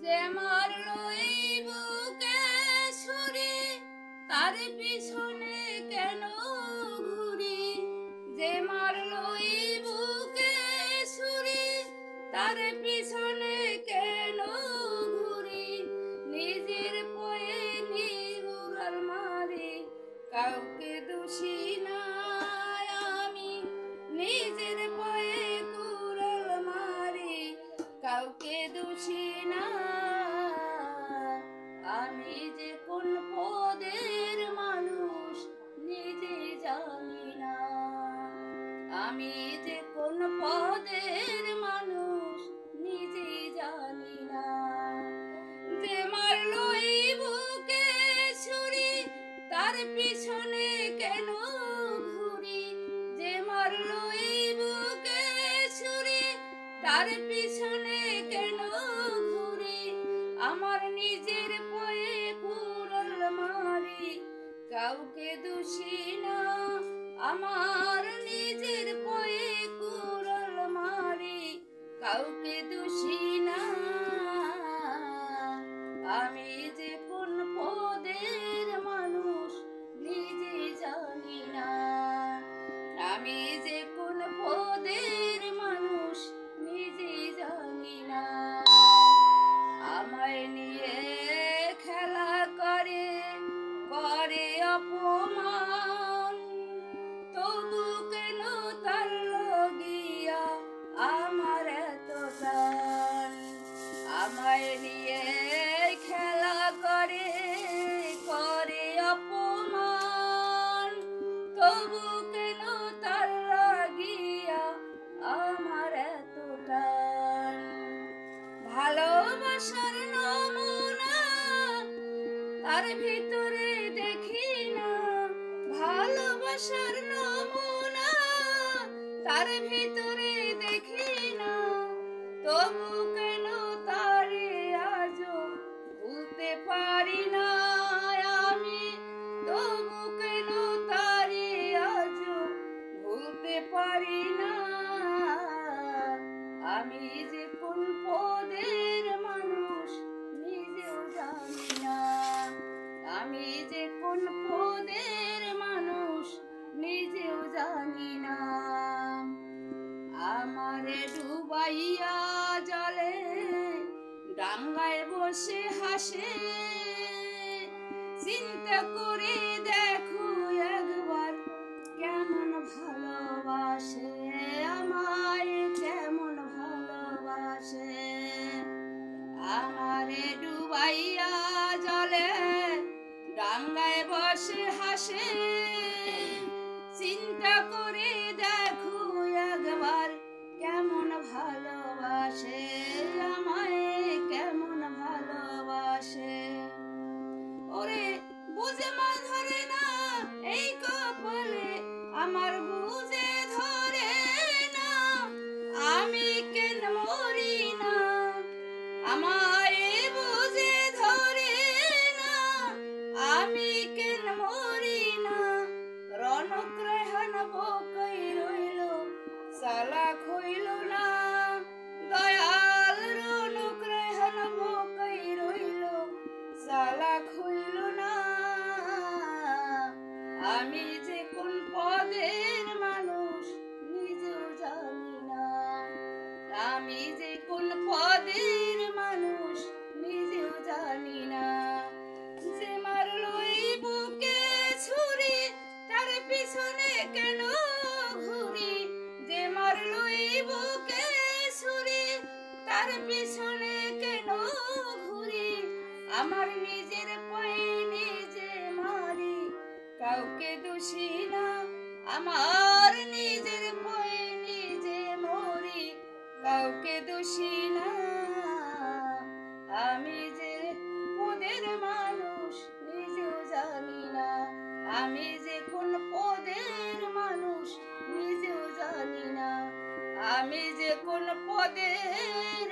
যে মারলো এই বুকে ছুরি তার পিছনে কেন ঘুরি। যে মারলো এই বুকে ছুরি তার পিছনে কেন ঘুরি। নিজের পায়ে নিহুরাল মারি কাউকে দোষী না আমি। নিজের পায়ে কুড়াল মারি কাউকে দোষী না আমি। যে কোন পদের মানুষ নিজে জানি না। আমি যে কোন পদের মানুষ নিজে জানি না। যে মারলো এই বুকে ছুরি তার পিছনে কেন ঘুরি। যে মারলো এই বুকে ছুরি তার পিছনে কেন ঘুরি। আমার নিজের পায়ে কুড়াল মারি কাউকে দোষী না। আমার নিজের পায়ে কুড়াল মারি কাউকে দোষী না। আমি যে কোন পদের মানুষ নিজে জানি না। আমি যে কোন পদের মানুষ নিজে জানি না। আমায় নিয়ে খেলা করে করে অপমান তবু কেন তার লগিয়া আমার এত টান। আমায় নিয়ে খেলা করে করে অপমান তবু কেন তার লাগিয়া আমার এত টান। ভালোবাসার নমুনা তার ভিতরে দেখি না। ভালোবাসার নমুনা তার ভিতরে দেখি না। তবু কেন তারে আজও ভুলতে পারি না আমি। তবু কেন তারে আজও ভুলতে পারি না। আমি যে কোন পদের মানুষ নিজেও জানি না। আমি যে কোন পদের মানুষ নিজেও জানি না। আমারে ডুবাইয়া জলে ডাঙ্গায় বসে হাসে। চিন্তা করে দেখো একবার কেমন ভালোবাসে আমায় কেমন ভালোবাসে। আমারে ডুবাইয়া জলে ডাঙ্গায় বসে হাসে। চিন্তা করে দেখো একবার কেমন ভালোবাসে আমায় কেমন ভালোবাসে। ওরে বুঝে মা ধরে না এই কপালে আমার বুঝে ধরে না। আমি কেন মরি না আমায় বুঝে ধরে না। আমি কেন মরি না রনক রেহান বকই রইল সালাক হইল না। দয়াল রনক রেহান বকই রইল সালাক হইল না। আমি যে কোন পদের মানুষ নিজেও জানি না। আমি যে কোন পদের মানুষ নিজেও জানি না। যে মারলো এই বুকে ছুরি তার পিছনে কেন ঘুরি। যে মারলো এই বুকে ছুরি তার পিছনে কেন ঘুরি। আমার নিজের পায়ে নিজে মারি কাউকে দোষী না। আমার নিজের পায়ে নিজে মরি কাউকে দোষী না। আমি যে পদের মানুষ নিজেও জানি না। আমি যে কোন পদের মানুষ নিজেও জানি না। আমি যে কোন পদের